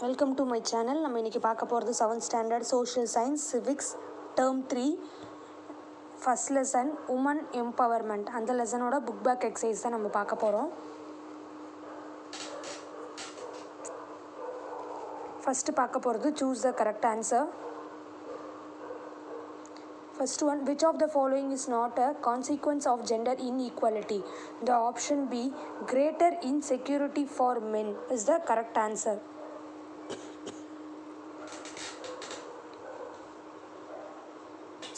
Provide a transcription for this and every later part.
Welcome to my channel. நம்ம இன்றைக்கி பார்க்க போகிறது 7th standard social science civics term 3 first lesson women empowerment. அந்த லெசனோட புக் பேக் எக்ஸசைஸ் தான் நம்ம பார்க்க போகிறோம். ஃபஸ்ட்டு பார்க்க போகிறது choose the correct answer. First one, which of the following is not a consequence of gender inequality? The option B, greater insecurity for men, is the correct answer.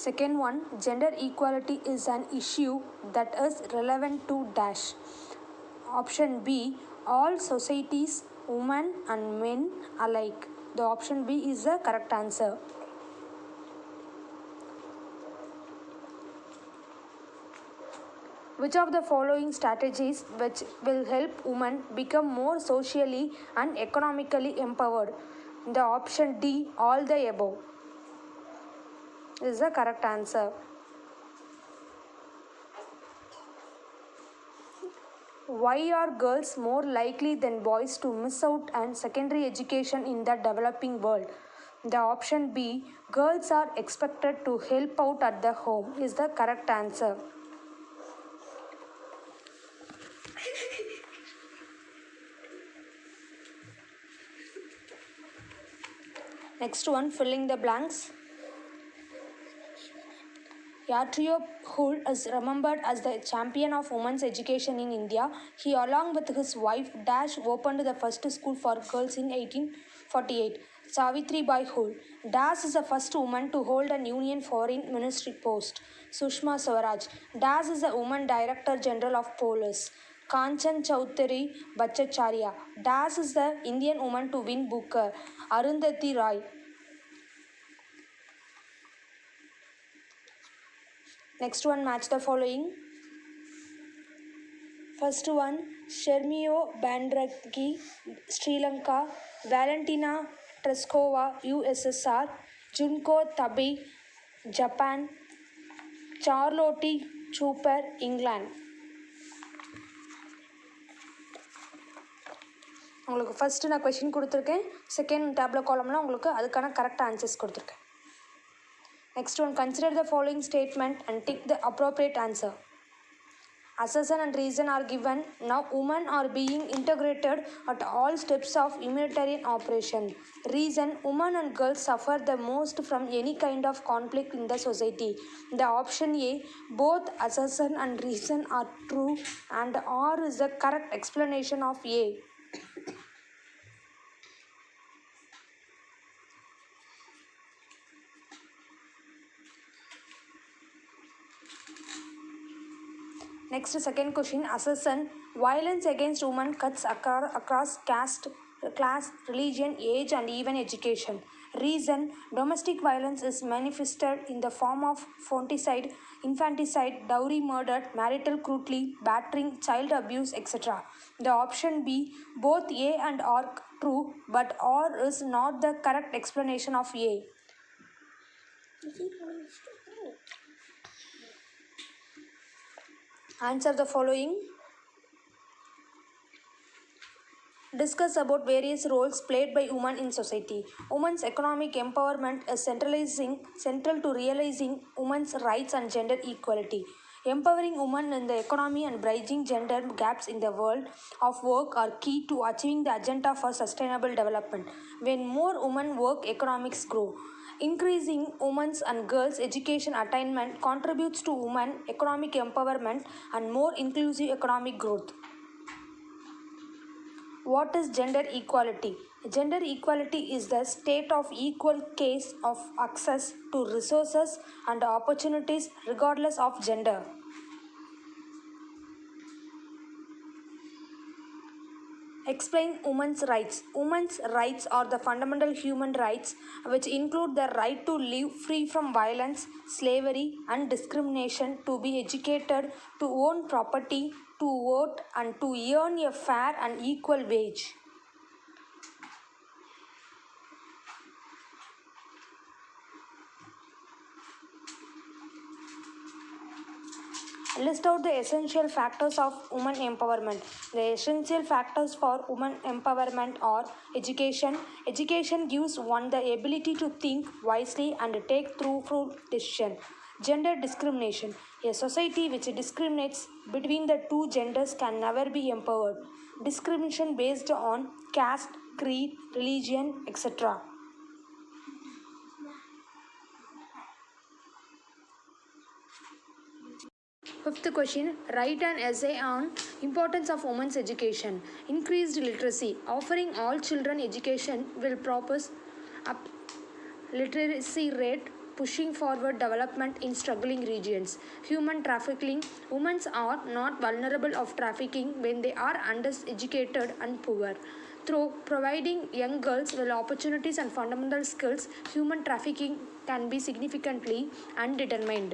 Second one, gender equality is an issue that is relevant to dash. Option B, all societies, women and men alike. The option B is the correct answer. Which of the following strategies which will help women become more socially and economically empowered? The option D, all the above, is the correct answer. Why are girls more likely than boys to miss out on secondary education in the developing world? The option B, girls are expected to help out at the home, is the correct answer. Next one, filling the blanks. Yatrio Hull is remembered as the champion of women's education in India. He, along with his wife, Dash opened the first school for girls in 1848. Savitri Bai Hull. Dash is the first woman to hold an Union Foreign Ministry post. Sushma Swaraj. Dash is the woman Director General of Police. Kanchan Chowdhury Bhattacharya. Dash is the Indian woman to win Booker. Arundhati Roy. Next one, match the following. First one, Shermio Bandragi, Sri Lanka. Valentina Tereshkova, USSR. Junko Tabe, Japan. Charlotte Cooper, England. உங்களுக்கு first நான் question கொடுத்துருக்கேன். Second tablet காலம்ல உங்களுக்கு அதுக்கான correct answers கொடுத்துருக்கேன். Next one, consider the following statement and tick the appropriate answer. Assertion and reason are given. Now women are being integrated at all steps of humanitarian operation. Reason, women and girls suffer the most from any kind of conflict in the society. The option A, both assertion and reason are true and R is the correct explanation of A. Next, second question, assertion, violence against women cuts across caste, class, religion, age and even education. Reason, domestic violence is manifested in the form of infanticide, dowry murder, marital cruelty, battering, child abuse, etc. The option B, both A and R true, but R is not the correct explanation of A. Answer the following. Discuss about various roles played by women in society. Women's economic empowerment is central to realizing women's rights and gender equality. Empowering women in the economy and bridging gender gaps in the world of work are key to achieving the agenda for sustainable development. When more women work, economics grow. Increasing women's and girls' education attainment contributes to women economic empowerment and more inclusive economic growth. What is gender equality? Gender equality is the state of equal case of access to resources and opportunities regardless of gender. Explain women's rights. Women's rights are the fundamental human rights which include the right to live free from violence, slavery and discrimination, to be educated, to own property, to vote and to earn a fair and equal wage. List out the essential factors of women empowerment. The essential factors for women empowerment are education. Education gives one the ability to think wisely and take thoughtful decisions. Gender discrimination. A society which discriminates between the two genders can never be empowered. Discrimination based on caste, creed, religion, etc. Fifth question, write an essay on importance of women's education. Increased literacy. Offering all children education will propose up literacy rate, pushing forward development in struggling regions. Human trafficking. Women are not vulnerable of trafficking when they are undereducated and poor. Through providing young girls with opportunities and fundamental skills, human trafficking can be significantly undetermined.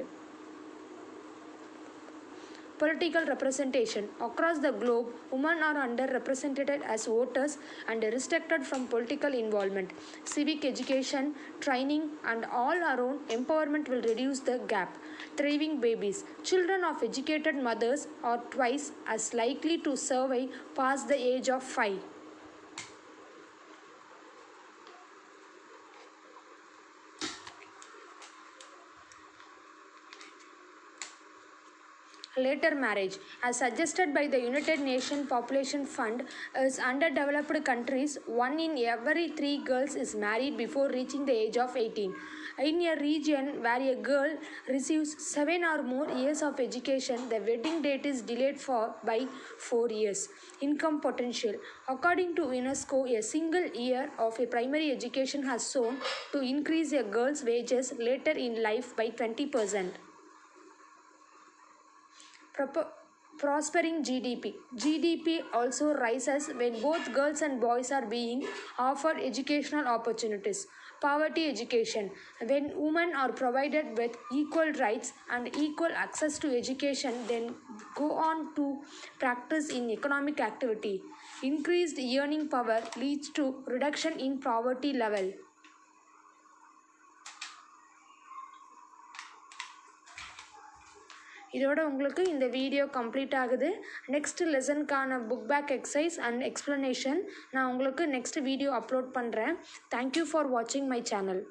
Political representation. Across the globe, women are underrepresented as voters and restricted from political involvement. Civic education, training, and all-around empowerment will reduce the gap. Thriving babies. Children of educated mothers are twice as likely to survive past the age of 5. Later marriage, as suggested by the United Nations Population Fund, is underdeveloped countries, 1 in every 3 girls is married before reaching the age of 18. In a region where a girl receives 7 or more years of education, the wedding date is delayed by 4 years. Income potential. According to UNESCO, a single year of a primary education has shown to increase a girl's wages later in life by 20%. Prospering GDP. GDP also rises when both girls and boys are being offered educational opportunities. Poverty education. When women are provided with equal rights and equal access to education, then go on to practice in economic activity. Increased earning power leads to reduction in poverty level. இதோட உங்களுக்கு இந்த video complete ஆகுது. Next லெசனுக்கான book back exercise and explanation நான் உங்களுக்கு next video upload பண்ணுறேன். Thank you for வாட்சிங் my channel.